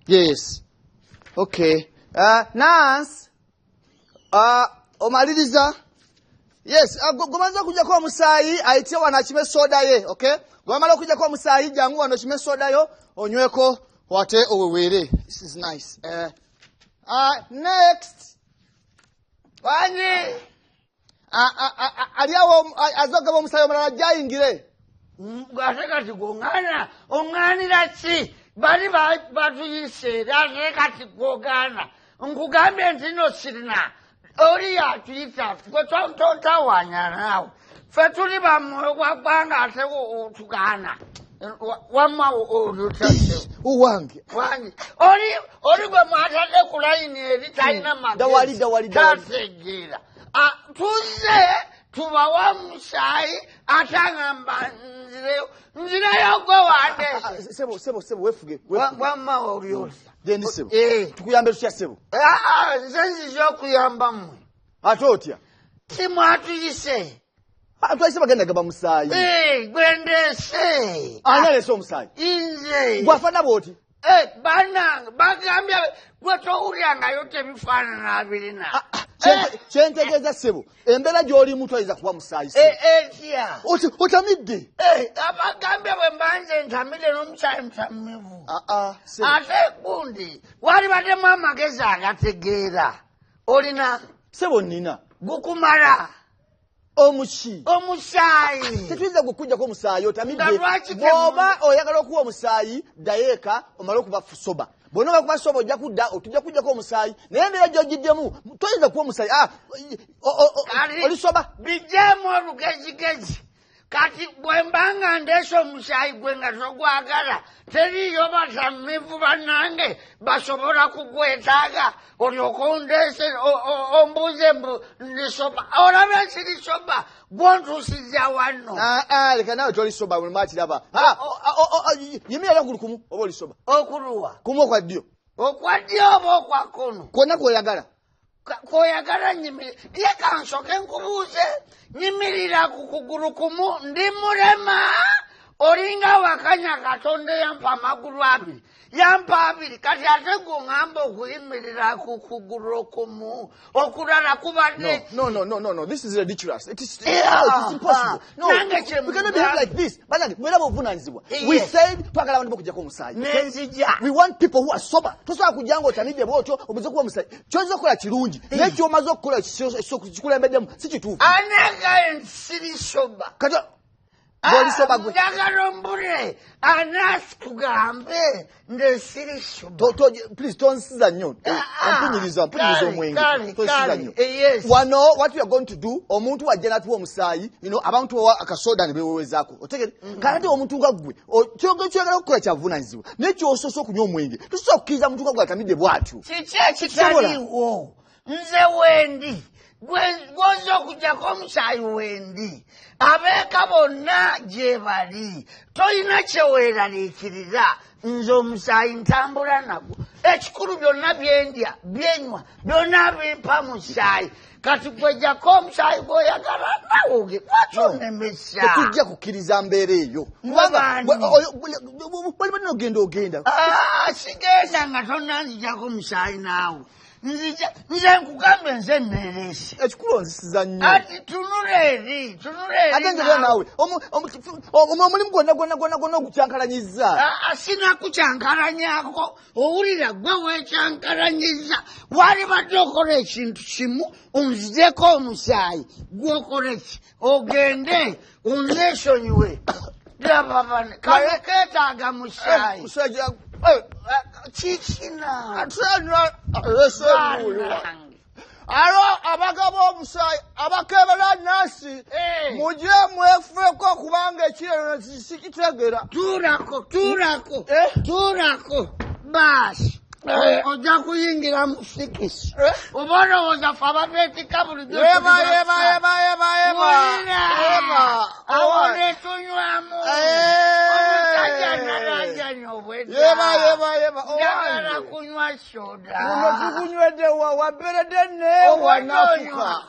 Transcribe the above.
Yes. Okay. Nance. Omaliriza. Yes, gomanza kujja kwa musayi aitie wanachime soda ye, okay? Gomala kujja kwa musayi jangu wanachime soda yo onyweko wate owewere. This is nice. Next. Wani. Aliawo azoga bo musayi omala jayingire. Gashaka tigongana, onganira chi. Bali batuyise, gashaka tigongana. Ngugambe ntino sirina. Ori ya tuita, tonta wanya nawo. Fetuli ba muggwanga ate utukana. Wama olutase. Uwange. Wangi. Ori gwe mwatade kulaini eri talina magezi. Dawali. Tategeera. Tuze tubawa omusayi atangamba nzire yogwe wande. Sebo wefuge. Wama olyosa. Gendi sebo. Tukuyambe tutya sebo. Zenzi zokuyamba mwe. Atotya. Timwatuyise. Atwayise bagenda gaba musayi. Gwendese. Anyalese omusayi. Inze. Gwafana bwoti. Bananga bagambya gwetowulyanga yote bifaanana abirina. Kyentegeeza sebo. Embeera gy'oli mutu ayinza kuba musayi. Etya. Otamidde. Abagambya bwe mbanze ntamidde n'omusayi mutamivu. Sebo. Ate gundi wali baddemu amagezi agategeera. Olina. Sebo nina. Gukumala. Omusayi. Tetuyinza kukujjako omusayi otamidde. Bw'oba oyagala okuwa omusayi dayeeka omale okuba soba. Bw'ono bakuba soba ojja kudda otujja kujjako omusayi. Naye embeera gy'ogiddemu toyinza kuwa omusayi. Oli soba. Bijjeemu olugezigezi. Kati bwe mbanga ndeese omusayi gwe nga togwagala teriyo batamivu bannange basobola kugwetaaga olyoka ondeese ombuuze mbu ndi soba. Olaba nsiri soba gw'ontuusizza wanno. Leka nawe toli soba buli mwakiraba. Yimirira okuli kumu oba oli soba. Okuluwa. Kumu okwa ddyo. Okwa ddyo oba okwa kkono. Kwonna kw'oyagala. Kw'oyagala nyimirira. Leka nsooke nkubuuze. Nyimirira ku kugulu kumu ndi mulema. Olinga wakanya Katonda yampa amagulu abiri. Yampa abiri kati ate gungamba okuyimirira ku kugulu kumu. Okulala kubadde. No. This is ridiculous. It is impossible. No, we cannot behave like this. Banange, mwelaba obuvunaanyizibwa. We said twagala abantu bokujjako omusayi. Nenzija. We want people who are sober. Tosobola kujjanga otamidde bw'otyo obuze kuba omusayi. Ky'oyinza okukola kirungi. Naye ky'omaze okukola kikulembeddemu si kituufu. Anagaye nsiri soba. Kati bw'oli soba gwe. Njagala ombule anasi tugambe ndesiri soba. Please tonsiza nnyo. Mpunyiriza omwenge. Tonsiza nnyo. Wano what we are going to do omuntu wajja n'atuwa omusayi abantu bawa akasoda ne bewewezaako. Otegere kati omuntu nga ggwe kyogera okukola kyavunaanyizibwa naye ky'osoose okunywa omwenge tosobola kukkiriza muntu nga ggwe atamidde bw'atyo. Kiki ekitaliiwo nze wendi gwoza okujjako omusayi wendi abeeka bonna gye bali tolina kyeweeraliikirira nze omusayi ntambula nagwo ekikulu byonna byendya byenywa byonna bimpa musayi kati gwejjako omusayi gw'oyagala nawoge lwaki tetujja kukkiriza mbeera eyo bali balina ogenda sigenda nga tonnanzijjako omusayi naawe nze nkugambe nze nnereese ekikulu onzisiza nnyo ati tunula eri ate ngerera naawe omulimu gwonna ogukyankalanyiza sinakukyankalanyako owulira gwe weekyankalanyiza wali badde okola ekintu kimu onzijeko omusayi gwokola ki ogende onneesonyiwe kale keetaaga musayi Chichina. Alo abagabo omusayi abakebera nasi muje mwefeko kubanga ekirero sikitegera. Turako. Basi. Oja kuyingira musikisi. Obona oza faba beti kabuli do. Eba. Awone tunywamu. Yeba. Njagala kunywa soda. Tukunywedde wa berede ne wanafuka.